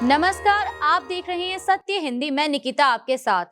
नमस्कार, आप देख रहे हैं सत्य हिंदी। मैं निकिता आपके साथ।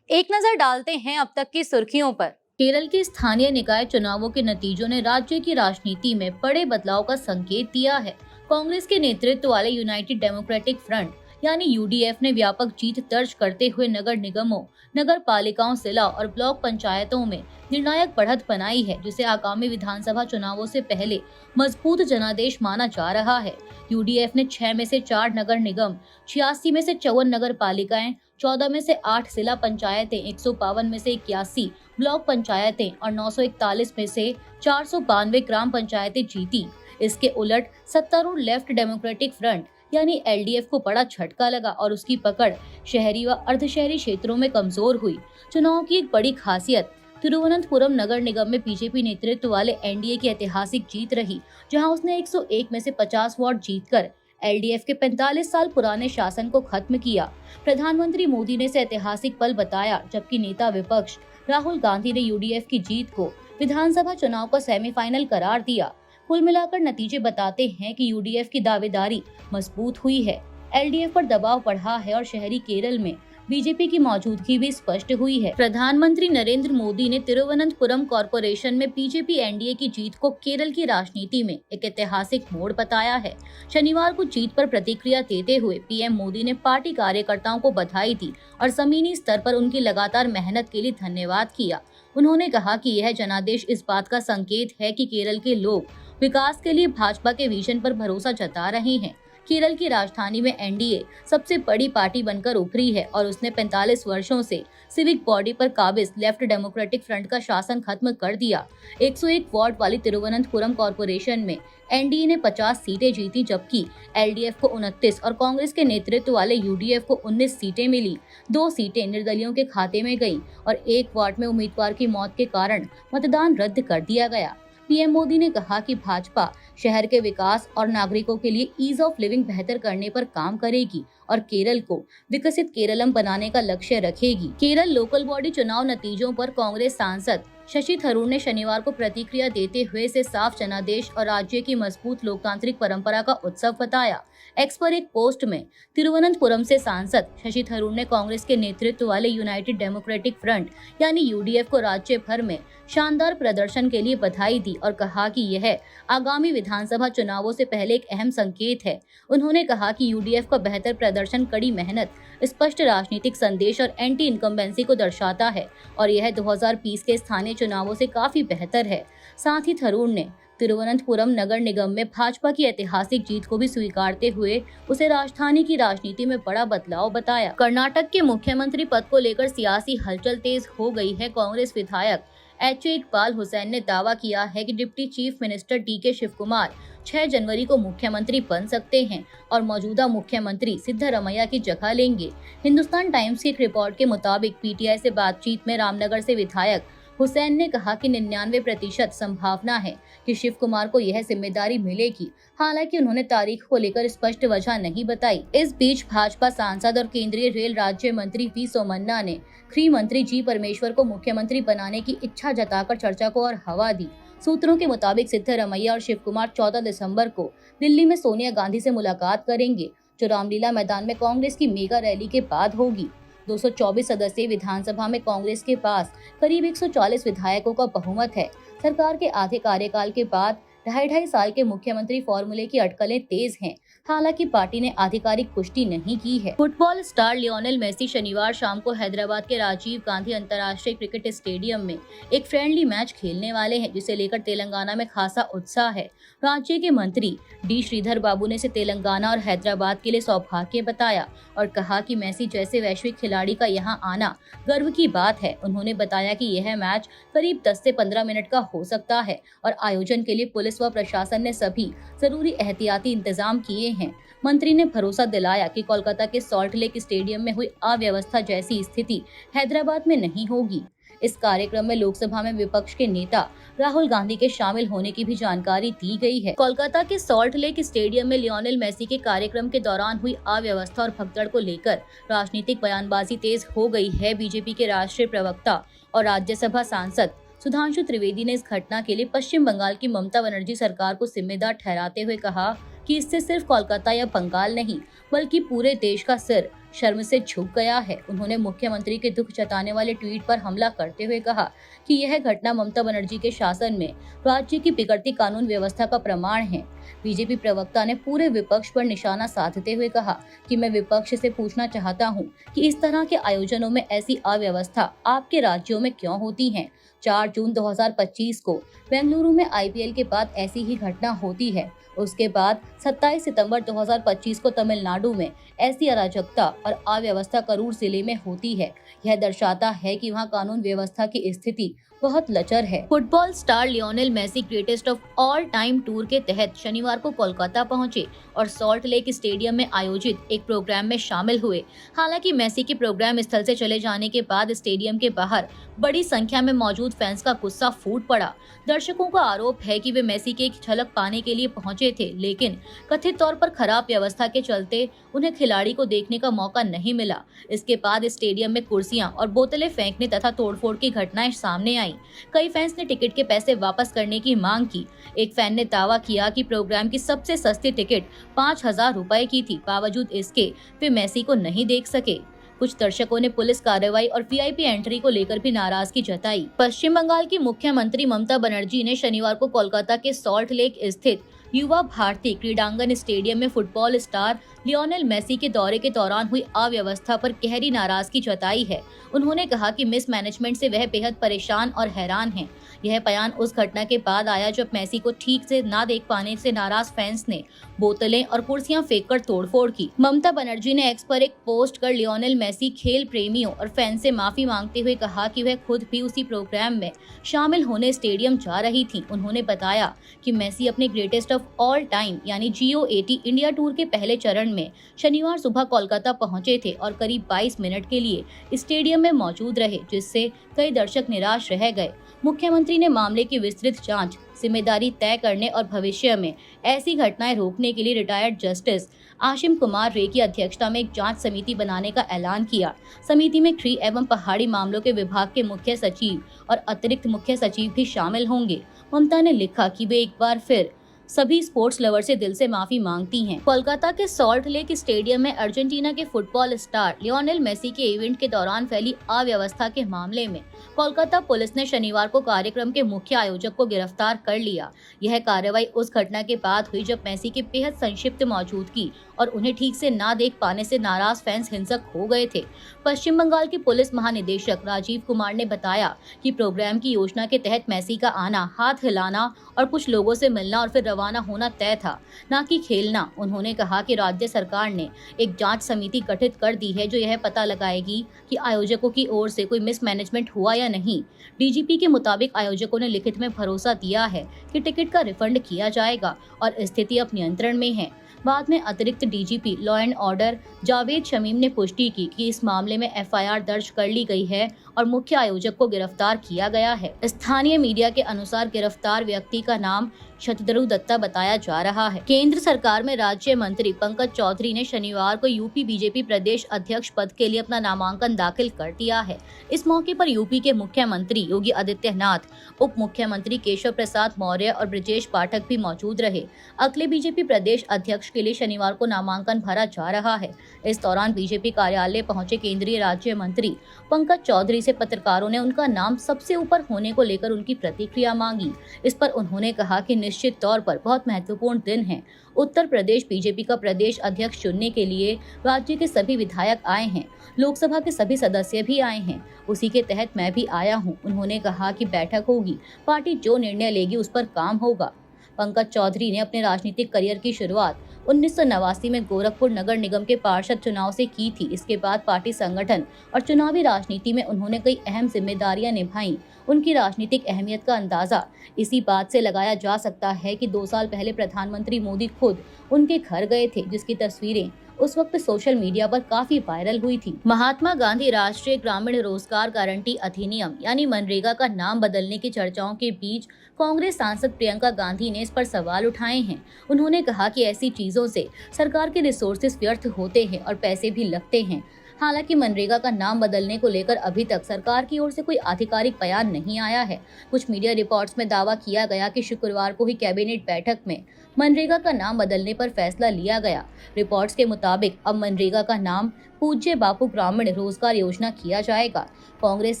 एक नजर डालते हैं अब तक की सुर्खियों पर। केरल के स्थानीय निकाय चुनावों के नतीजों ने राज्य की राजनीति में बड़े बदलाव का संकेत दिया है। कांग्रेस के नेतृत्व वाले यूनाइटेड डेमोक्रेटिक फ्रंट यानी यूडीएफ ने व्यापक जीत दर्ज करते हुए नगर निगमों, नगर पालिकाओं, जिला और ब्लॉक पंचायतों में निर्णायक बढ़त बनाई है, जिसे आगामी विधानसभा चुनावों से पहले मजबूत जनादेश माना जा रहा है। यूडीएफ ने 6 में से 4 नगर निगम, 86 में से 54 नगर पालिकाएं, 14 में से 8 जिला पंचायतें, 152 में से 81 ब्लॉक पंचायतें और 941 में से 492 ग्राम पंचायतें जीती। इसके उलट सत्तारूढ़ लेफ्ट डेमोक्रेटिक फ्रंट यानी एलडीएफ को बड़ा झटका लगा और उसकी पकड़ शहरी व अर्धशहरी क्षेत्रों में कमजोर हुई। चुनाव की एक बड़ी खासियत तिरुवनंतपुरम नगर निगम में बीजेपी नेतृत्व वाले एनडीए की ऐतिहासिक जीत रही, जहां उसने 101 में से 50 वार्ड जीतकर एलडीएफ के 45 साल पुराने शासन को खत्म किया। प्रधानमंत्री मोदी ने इसे ऐतिहासिक पल बताया, जबकि नेता विपक्ष राहुल गांधी ने यूडीएफ की जीत को विधानसभा चुनाव का सेमीफाइनल करार दिया। कुल मिलाकर नतीजे बताते हैं कि यूडीएफ की दावेदारी मजबूत हुई है, एलडीएफ पर दबाव बढ़ा है और शहरी केरल में बीजेपी की मौजूदगी भी स्पष्ट हुई है। प्रधानमंत्री नरेंद्र मोदी ने तिरुवनंतपुरम कॉरपोरेशन में बीजेपी एनडीए की जीत को केरल की राजनीति में एक ऐतिहासिक मोड़ बताया है। शनिवार को जीत पर प्रतिक्रिया देते हुए पीएम मोदी ने पार्टी कार्यकर्ताओं को बधाई दी और जमीनी स्तर पर उनकी लगातार मेहनत के लिए धन्यवाद किया। उन्होंने कहा कि यह जनादेश इस बात का संकेत है कि केरल के लोग विकास के लिए भाजपा के विजन पर भरोसा जता रहे हैं। केरल की राजधानी में एनडीए सबसे बड़ी पार्टी बनकर उभरी है और उसने 45 वर्षों से सिविक बॉडी पर काबिज लेफ्ट डेमोक्रेटिक फ्रंट का शासन खत्म कर दिया। 101 वार्ड वाली तिरुवनंतपुरम कॉरपोरेशन में एनडीए ने 50 सीटें जीती, जबकि एलडीएफ को 29 और कांग्रेस के नेतृत्व वाले यूडीएफ को 19 सीटें मिली। 2 सीटें निर्दलियों के खाते में गईं और 1 वार्ड में उम्मीदवार की मौत के कारण मतदान रद्द कर दिया गया। पीएम मोदी ने कहा कि भाजपा शहर के विकास और नागरिकों के लिए ईज ऑफ लिविंग बेहतर करने पर काम करेगी और केरल को विकसित केरलम बनाने का लक्ष्य रखेगी। केरल लोकल बॉडी चुनाव नतीजों पर कांग्रेस सांसद शशि थरूर ने शनिवार को प्रतिक्रिया देते हुए इसे साफ जनादेश और राज्य की मजबूत लोकतांत्रिक परंपरा का उत्सव बताया। एक्स पर एक पोस्ट में तिरुवनंतपुरम से सांसद शशि थरूर ने कांग्रेस के नेतृत्व वाले यूनाइटेड डेमोक्रेटिक फ्रंट यानी यूडीएफ को राज्य भर में शानदार प्रदर्शन के लिए बधाई दी और कहा कि यह आगामी विधानसभा चुनावों से पहले एक अहम संकेत है। उन्होंने कहा कि यूडीएफ का बेहतर प्रदर्शन, कड़ी मेहनत, स्पष्ट राजनीतिक संदेश और एंटी इनकम्बेंसी को दर्शाता है और यह 2020 के स्थानीय चुनावों से काफी बेहतर है। साथ ही थरूर ने तिरुवनंतपुरम नगर निगम में भाजपा की ऐतिहासिक जीत को भी स्वीकारते हुए उसे राजधानी की राजनीति में बड़ा बदलाव बताया। कर्नाटक के मुख्यमंत्री पद को लेकर सियासी हलचल तेज हो गई है। कांग्रेस विधायक एच.ए. इकबाल हुसैन ने दावा किया है कि deputy chief minister DK. Shivakumar 6 जनवरी को मुख्यमंत्री बन सकते हैं और मौजूदा मुख्यमंत्री सिद्धरमैया की जगह लेंगे। हिंदुस्तान टाइम्स की एक रिपोर्ट के मुताबिक पीटीआई से बातचीत में रामनगर से विधायक हुसैन ने कहा कि 99% संभावना है कि शिव कुमार को यह जिम्मेदारी मिलेगी। हालांकि उन्होंने तारीख को लेकर स्पष्ट वजह नहीं बताई। इस बीच भाजपा सांसद और केंद्रीय रेल राज्य मंत्री वी सोमन्ना ने गृह मंत्री जी परमेश्वर को मुख्यमंत्री बनाने की इच्छा जताकर चर्चा को और हवा दी। सूत्रों के मुताबिक सिद्धरमैया और शिव कुमार 14 दिसंबर को दिल्ली में सोनिया गांधी से मुलाकात करेंगे, जो रामलीला मैदान में कांग्रेस की मेगा रैली के बाद होगी। 224 सदस्यीय विधानसभा में कांग्रेस के पास करीब 140 विधायकों का बहुमत है। सरकार के आधे कार्यकाल के बाद 2.5 साल के मुख्यमंत्री फॉर्मूले की अटकलें तेज हैं। हालांकि पार्टी ने आधिकारिक पुष्टि नहीं की है। फुटबॉल स्टार लियोनेल मेसी शनिवार शाम को हैदराबाद के राजीव गांधी अंतर्राष्ट्रीय क्रिकेट स्टेडियम में एक फ्रेंडली मैच खेलने वाले हैं, जिसे लेकर तेलंगाना में खासा उत्साह है। राज्य के मंत्री डी श्रीधर बाबू ने इसे तेलंगाना और हैदराबाद के लिए सौभाग्य बताया और कहा कि मेसी जैसे वैश्विक खिलाड़ी का यहाँ आना गर्व की बात है। उन्होंने बताया कि यह मैच करीब 10 से 15 मिनट का हो सकता है और आयोजन के लिए पुलिस व प्रशासन ने सभी जरूरी एहतियाती इंतजाम किए हैं। मंत्री ने भरोसा दिलाया कि कोलकाता के सॉल्ट लेक स्टेडियम में हुई अव्यवस्था जैसी स्थिति हैदराबाद में नहीं होगी। इस कार्यक्रम में लोकसभा में विपक्ष के नेता राहुल गांधी के शामिल होने की भी जानकारी दी गई है। कोलकाता के सॉल्ट लेक स्टेडियम में लियोनेल मेसी के कार्यक्रम के दौरान हुई अव्यवस्था और भगदड़ को लेकर राजनीतिक बयानबाजी तेज हो गई है। बीजेपी के राष्ट्रीय प्रवक्ता और राज्यसभा सांसद सुधांशु त्रिवेदी ने इस घटना के लिए पश्चिम बंगाल की ममता बनर्जी सरकार को जिम्मेदार ठहराते हुए कहा कि इससे सिर्फ कोलकाता या बंगाल नहीं बल्कि पूरे देश का सिर शर्म से झुक गया है। उन्होंने मुख्यमंत्री के दुख जताने वाले ट्वीट पर हमला करते हुए कहा कि यह घटना ममता बनर्जी के शासन में राज्य की बिगड़ती कानून व्यवस्था का प्रमाण है। बीजेपी प्रवक्ता ने पूरे विपक्ष पर निशाना साधते हुए कहा कि मैं विपक्ष से पूछना चाहता हूं कि इस तरह के आयोजनों में ऐसी अव्यवस्था आपके राज्यों में क्यों होती है। 4 जून 2025 को बेंगलुरु में आईपीएल के बाद ऐसी ही घटना होती है। उसके बाद 27 सितंबर 2025 को तमिलनाडु में ऐसी अराजकता और अव्यवस्था करूर जिले में होती है। यह दर्शाता है कि वहां कानून व्यवस्था की स्थिति बहुत लचर है। Football star Lionel Messi greatest of all time tour के तहत शनिवार को कोलकाता पहुंचे और सॉल्ट लेक स्टेडियम में आयोजित एक प्रोग्राम में शामिल हुए। हालांकि मेसी के प्रोग्राम स्थल से चले जाने के बाद स्टेडियम के बाहर बड़ी संख्या में मौजूद फैंस का गुस्सा फूट पड़ा। दर्शकों का आरोप है कि वे मेसी की एक झलक पाने के लिए पहुंचे थे, लेकिन कथित तौर पर खराब व्यवस्था के चलते उन्हें खिलाड़ी को देखने का मौका नहीं मिला। इसके बाद स्टेडियम में कुर्सियां और बोतलें फेंकने तथा तोड़फोड़ की घटनाएं सामने आई। कई फैंस ने टिकट के पैसे वापस करने की मांग की। एक फैन ने दावा किया कि प्रोग्राम की सबसे सस्ती टिकट 5,000 रुपए की थी, बावजूद इसके वे मेसी को नहीं देख सके। कुछ दर्शकों ने पुलिस कार्रवाई और वीआईपी एंट्री को लेकर भी नाराजगी जताई। पश्चिम बंगाल की मुख्यमंत्री ममता बनर्जी ने शनिवार को कोलकाता के सॉल्ट लेक स्थित युवा भारती क्रीडांगन स्टेडियम में फुटबॉल स्टार लियोनेल मेसी के दौरे के दौरान हुई अव्यवस्था पर गहरी नाराजगी जताई है। उन्होंने कहा कि मिसमैनेजमेंट से वह बेहद परेशान और हैरान हैं। यह बयान उस घटना के बाद आया जब मेसी को ठीक से ना देख पाने से नाराज फैंस ने बोतलें और कुर्सियां फेंककर तोड़फोड़ की। ममता बनर्जी ने एक्स पर एक पोस्ट कर लियोनेल मेसी खेल प्रेमियों और फैंस से माफी मांगते हुए कहा कि वह खुद भी उसी प्रोग्राम में शामिल होने स्टेडियम जा रही थी। उन्होंने बताया कि मेसी अपने ग्रेटेस्ट ऑफ ऑल टाइम यानी GOAT इंडिया टूर के पहले चरण में शनिवार सुबह कोलकाता पहुंचे थे और करीब 22 मिनट के लिए स्टेडियम में मौजूद रहे, जिससे कई दर्शक निराश रह गए। मुख्यमंत्री ने मामले की विस्तृत जांच, जिम्मेदारी तय करने और भविष्य में ऐसी घटनाएं रोकने के लिए रिटायर्ड जस्टिस आशिम कुमार रे की अध्यक्षता में एक जांच समिति बनाने का ऐलान किया। समिति में गृह एवं पहाड़ी मामलों के विभाग के मुख्य सचिव और अतिरिक्त मुख्य सचिव भी शामिल होंगे। ममता ने लिखा कि वे एक बार फिर सभी स्पोर्ट्स लवर से दिल से माफी मांगती हैं। कोलकाता के सॉल्ट लेक स्टेडियम में अर्जेंटीना के फुटबॉल स्टार लियोनेल मेसी के इवेंट के दौरान फैली अव्यवस्था के मामले में कोलकाता पुलिस ने शनिवार को कार्यक्रम के मुख्य आयोजक को गिरफ्तार कर लिया। यह कार्रवाई उस घटना के बाद हुई जब मेसी की बेहद संक्षिप्त मौजूदगी और उन्हें ठीक से ना देख पाने से नाराज फैंस हिंसक हो गए थे। पश्चिम बंगाल के पुलिस महानिदेशक राजीव कुमार ने बताया कि प्रोग्राम की योजना के तहत मेसी का आना, हाथ हिलाना और कुछ लोगों से मिलना और फिर रवाना होना तय था, न कि खेलना। उन्होंने कहा कि राज्य सरकार ने एक जांच समिति गठित कर दी है जो यह पता लगाएगी कि आयोजकों की ओर से कोई मिसमैनेजमेंट हुआ या नहीं। डीजीपी के मुताबिक आयोजकों ने लिखित में भरोसा दिया है कि टिकट का रिफंड किया जाएगा और स्थिति अब नियंत्रण में है। बाद में अतिरिक्त DGP law and order Javed Shamim ने पुष्टि की कि इस मामले में एफआईआर दर्ज कर ली गई है और मुख्य आयोजक को गिरफ्तार किया गया है। स्थानीय मीडिया के अनुसार गिरफ्तार व्यक्ति का नाम शतद्रु दत्ता बताया जा रहा है। केंद्र सरकार में राज्य मंत्री पंकज चौधरी ने शनिवार को यूपी बीजेपी प्रदेश अध्यक्ष पद के लिए अपना नामांकन दाखिल कर दिया है। इस मौके पर यूपी के मुख्यमंत्री योगी आदित्यनाथ, उप मुख्यमंत्री केशव प्रसाद मौर्य और ब्रजेश पाठक भी मौजूद रहे। अगले बीजेपी प्रदेश अध्यक्ष के लिए शनिवार को नामांकन भरा जा रहा है। इस दौरान बीजेपी कार्यालय पहुंचे केंद्रीय राज्य मंत्री पंकज चौधरी से पत्रकारों ने उनका नाम सबसे ऊपर होने को लेकर उनकी प्रतिक्रिया मांगी। इस पर उन्होंने कहा कि निश्चित तौर पर बहुत महत्वपूर्ण दिन है। उत्तर प्रदेश बीजेपी का प्रदेश अध्यक्ष चुनने के लिए राज्य के सभी विधायक आए हैं, लोकसभा के सभी सदस्य भी आए हैं, उसी के तहत मैं भी आया हूं। उन्होंने कहा कि बैठक होगी, पार्टी जो निर्णय लेगी उस पर काम होगा। पंकज चौधरी ने अपने राजनीतिक करियर की शुरुआत 1989 में गोरखपुर नगर निगम के पार्षद चुनाव से की थी। इसके बाद पार्टी संगठन और चुनावी राजनीति में उन्होंने कई अहम जिम्मेदारियां निभाई। उनकी राजनीतिक अहमियत का अंदाजा इसी बात से लगाया जा सकता है कि 2 साल पहले प्रधानमंत्री मोदी खुद उनके घर गए थे, जिसकी तस्वीरें उस वक्त सोशल मीडिया पर काफी वायरल हुई थी। महात्मा गांधी राष्ट्रीय ग्रामीण रोजगार गारंटी अधिनियम यानी मनरेगा का नाम बदलने की चर्चाओं के बीच कांग्रेस सांसद प्रियंका गांधी ने इस पर सवाल उठाए हैं। उन्होंने कहा कि ऐसी चीजों से सरकार के रिसोर्सेज व्यर्थ होते हैं और पैसे भी लगते हैं। हालांकि मनरेगा का नाम बदलने को लेकर अभी तक सरकार की ओर से कोई आधिकारिक बयान नहीं आया है। कुछ मीडिया रिपोर्ट्स में दावा किया गया कि शुक्रवार को हुई कैबिनेट बैठक में मनरेगा का नाम बदलने पर फैसला लिया गया। रिपोर्ट्स के मुताबिक अब मनरेगा का नाम पूज्य बापू ग्रामीण रोजगार योजना किया जाएगा। कांग्रेस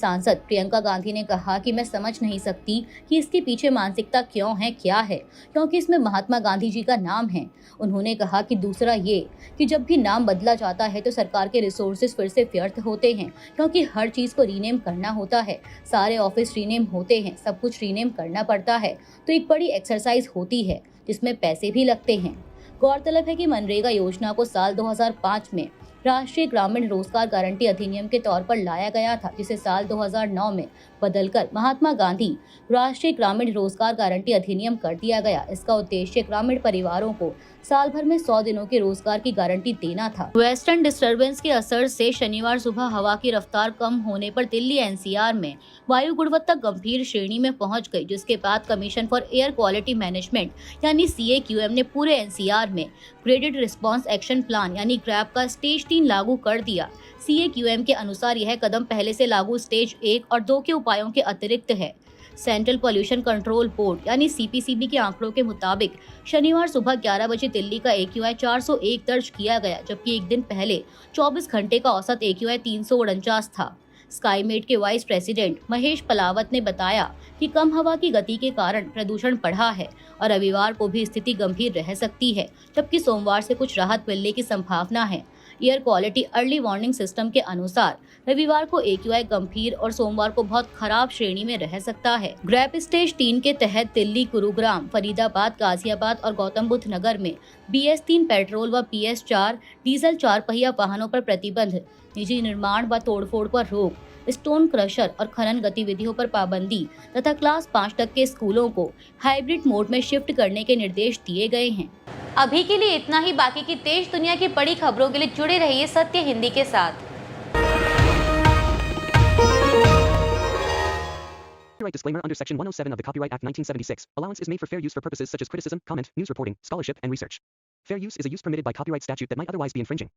सांसद प्रियंका गांधी ने कहा कि मैं समझ नहीं सकती कि इसके पीछे मानसिकता क्यों है, क्या है, क्योंकि इसमें महात्मा गांधी जी का नाम है। उन्होंने कहा कि दूसरा ये कि जब भी नाम बदला जाता है तो सरकार के रिसोर्सेज फिर से व्यर्थ होते हैं, क्योंकि हर चीज को रीनेम करना होता है। सारे ऑफिस रीनेम होते हैं, सब कुछ रीनेम करना पड़ता है, तो एक बड़ी एक्सरसाइज होती है जिसमें पैसे भी लगते हैं। गौरतलब है कि मनरेगा योजना को साल 2005 में राष्ट्रीय ग्रामीण रोजगार गारंटी अधिनियम के तौर पर लाया गया था, जिसे साल 2009 में बदलकर महात्मा गांधी राष्ट्रीय ग्रामीण रोजगार गारंटी अधिनियम कर दिया गया। इसका उद्देश्य ग्रामीण परिवारों को साल भर में 100 दिनों के रोजगार की गारंटी देना था। वेस्टर्न डिस्टर्बेंस के असर से शनिवार सुबह हवा की रफ्तार कम होने पर दिल्ली एनसीआर में वायु गुणवत्ता गंभीर श्रेणी में पहुंच गई, जिसके बाद commission for air quality management यानी CAQM ने पूरे एनसीआर में ग्रेडेड रिस्पांस एक्शन प्लान यानी ग्रैप का स्टेज 3 लागू कर दिया। CAQM के अनुसार यह कदम पहले से लागू स्टेज 1 और 2 के उपायों के अतिरिक्त है। सेंट्रल पॉल्यूशन कंट्रोल बोर्ड यानी CPCB के आंकड़ों के मुताबिक शनिवार सुबह 11 बजे दिल्ली का AQI 401 दर्ज किया गया, जबकि एक दिन पहले 24 घंटे का औसत AQI 349 था। स्काईमेट के वाइस प्रेसिडेंट महेश पलावत ने बताया कि कम हवा की गति के कारण प्रदूषण बढ़ा है और रविवार को भी स्थिति गंभीर रह सकती है, जबकि सोमवार से कुछ राहत मिलने की संभावना है। Air quality early warning system के अनुसार रविवार को AQI गंभीर और सोमवार को बहुत खराब श्रेणी में रह सकता है। ग्रैप स्टेज 3 के तहत दिल्ली, गुरुग्राम, फरीदाबाद, गाजियाबाद और गौतम बुद्ध नगर में BS3 पेट्रोल व PS4 डीजल 4 पहिया वाहनों पर प्रतिबंध, निजी निर्माण व तोड़फोड़ पर रोक, स्टोन क्रशर और खनन गतिविधियों पर पाबंदी तथा क्लास 5 तक के स्कूलों को हाइब्रिड मोड में शिफ्ट करने के निर्देश दिए गए हैं। अभी के लिए इतना ही। बाकी की देश दुनिया की बड़ी खबरों के लिए जुड़े रहिए सत्य हिंदी के साथ। Copyright disclaimer under Section 107 of the Copyright Act 1976. Allowance is made for fair use for purposes such as criticism, comment, news reporting, scholarship, and research. Fair use is a use permitted by copyright statute that might otherwise be infringing.